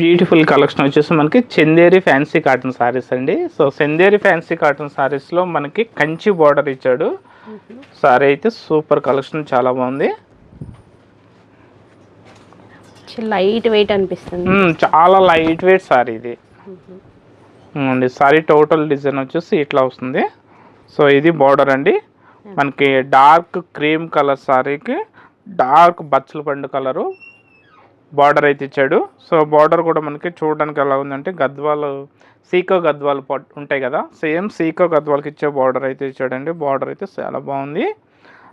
Beautiful collection వచ్చేసి మనకి Chanderi fancy cotton saris అండి. సో చందేరి ఫ్యాన్సీ కాటన్ సారీస్లో మనకి కంచి బార్డర్ ఇచ్చాడు. సారీ అయితే సూపర్ కలెక్షన్, చాలా బాగుంది. లైట్ వెయిట్ అనిపిస్తుంది, చాలా లైట్ వెయిట్ సారీ ఇది అండి. సారీ టోటల్ డిజైన్ వచ్చేసి ఇట్లా వస్తుంది. సో ఇది బార్డర్ అండి. మనకి డార్క్ క్రీమ్ కలర్ సారీకి డార్క్ బచ్చల పండు కలరు బార్డర్ అయితే ఇచ్చాడు. సో బార్డర్ కూడా మనకి చూడడానికి ఎలా ఉందంటే గద్వాలు, సీకో గద్వాలు ఉంటాయి కదా, సేమ్ సీకో గద్వాలకి ఇచ్చే బార్డర్ అయితే ఇచ్చాడండి. బార్డర్ అయితే చాలా బాగుంది.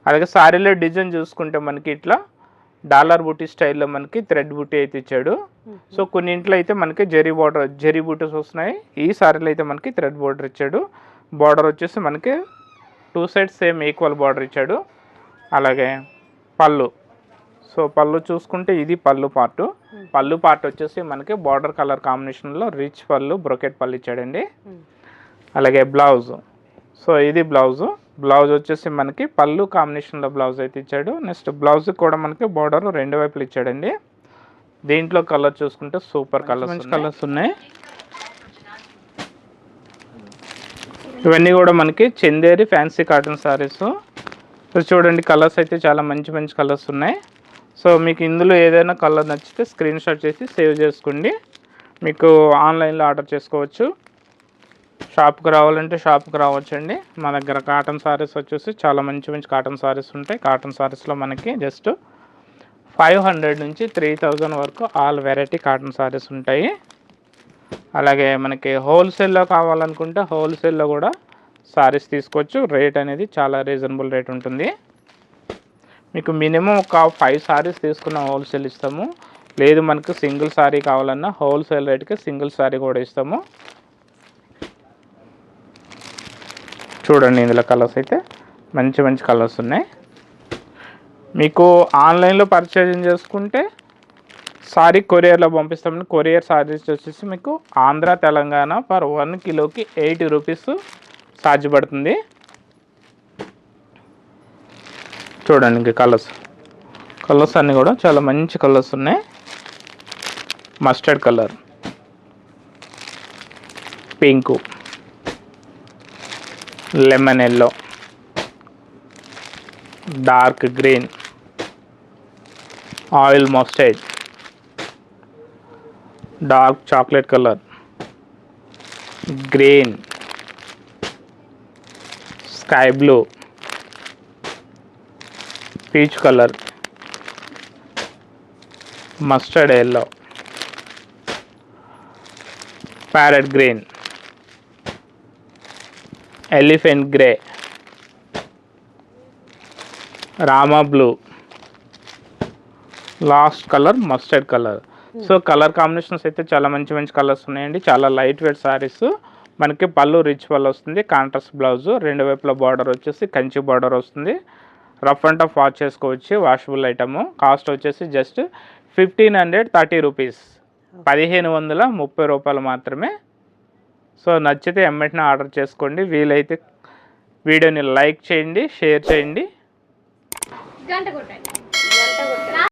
అలాగే సారీలో డిజైన్ చూసుకుంటే మనకి ఇట్లా డాలర్ బూటీ స్టైల్లో మనకి థ్రెడ్ బూటీ అయితే ఇచ్చాడు. సో కొన్ని ఇంట్లో అయితే మనకి జరీ బూటీస్ వస్తున్నాయి. ఈ సారీలో అయితే మనకి థ్రెడ్ బార్డర్ ఇచ్చాడు. బార్డర్ వచ్చేసి మనకి 2 సైడ్స్ సేమ్ ఈక్వల్ బార్డర్ ఇచ్చాడు. అలాగే పళ్ళు, సో పళ్ళు చూసుకుంటే ఇది పళ్ళు పార్ట్ వచ్చేసి మనకి బార్డర్ కలర్ కాంబినేషన్లో రిచ్ పళ్ళు, బ్రొకెట్ పళ్ళు ఇచ్చాడండి. అలాగే బ్లౌజ్, సో ఇది బ్లౌజ్ వచ్చేసి మనకి పళ్ళు కాంబినేషన్లో బ్లౌజ్ అయితే ఇచ్చాడు. నెక్స్ట్ బ్లౌజ్ కూడా మనకి బార్డర్ 2 వైపులు ఇచ్చాడండి. దీంట్లో కలర్ చూసుకుంటే సూపర్ కలర్స్ ఉన్నాయి. ఇవన్నీ కూడా మనకి చందేరి ఫ్యాన్సీ కాటన్ సారీస్. చూడండి కలర్స్ అయితే చాలా మంచి కలర్స్ ఉన్నాయి. సో మీకు ఇందులో ఏదైనా కలర్ నచ్చితే స్క్రీన్ షాట్ చేసి సేవ్ చేసుకోండి. మీకు ఆన్లైన్లో ఆర్డర్ చేసుకోవచ్చు. షాప్కి రావాలంటే షాప్కి రావచ్చండి. మా దగ్గర కాటన్ సారీస్ వచ్చేసి చాలా మంచి కాటన్ సారీస్ ఉంటాయి. కాటన్ సారీస్లో మనకి జస్ట్ 500 నుంచి 3000 వరకు ఆల్ వెరైటీ కాటన్ సారీస్ ఉంటాయి. అలాగే మనకి హోల్సేల్లో కావాలనుకుంటే హోల్సేల్లో కూడా సారీస్ తీసుకోవచ్చు. రేట్ అనేది చాలా రీజనబుల్ రేట్ ఉంటుంది. మీకు మినిమం ఒక 5 సారీస్ తీసుకున్న హోల్సేల్ ఇస్తాము. లేదు మనకు సింగిల్ సారీ కావాలన్నా హోల్సేల్ రేట్కి సింగిల్ సారీ కూడా ఇస్తాము. చూడండి ఇందులో కలర్స్ అయితే మంచి కలర్స్ ఉన్నాయి. మీకు ఆన్లైన్లో పర్చేజింగ్ చేసుకుంటే సారీ కొరియర్లో పంపిస్తామని. కొరియర్ సారీస్ వచ్చేసి మీకు ఆంధ్ర తెలంగాణ పర్ 1 కిలోకి 80 రూపీస్ ఛార్జ్ పడుతుంది. చూడండి ఇంక కలర్స్ అన్నీ కూడా చాలా మంచి కలర్స్ ఉన్నాయి. Mustard colour, pink, lemon yellow, dark green, oil mustard, dark chocolate colour, green, sky blue, peach colour, mustard yellow, parrot green, elephant grey, Rama blue, last colour mustard colour. So colour combinations అయితే చాలా మంచి colours ఉన్నాయండి. చాలా light weight saris. మనకి పళ్ళు rich పళ్ళు వస్తుంది. Contrast blouse, 2 వైపుల బార్డర్ వచ్చేసి కంచి బార్డర్ వస్తుంది. రఫ్ అండ్ టఫ్ వాష్ చేసుకోవచ్చు. Washable item. కాస్ట్ వచ్చేసి జస్ట్ 1530 రూపీస్, 1530 రూపాయలు మాత్రమే. సో నచ్చితే వెంటనే ఆర్డర్ చేసుకోండి. వీలైతే వీడియోని లైక్ చేయండి, షేర్ చేయండి.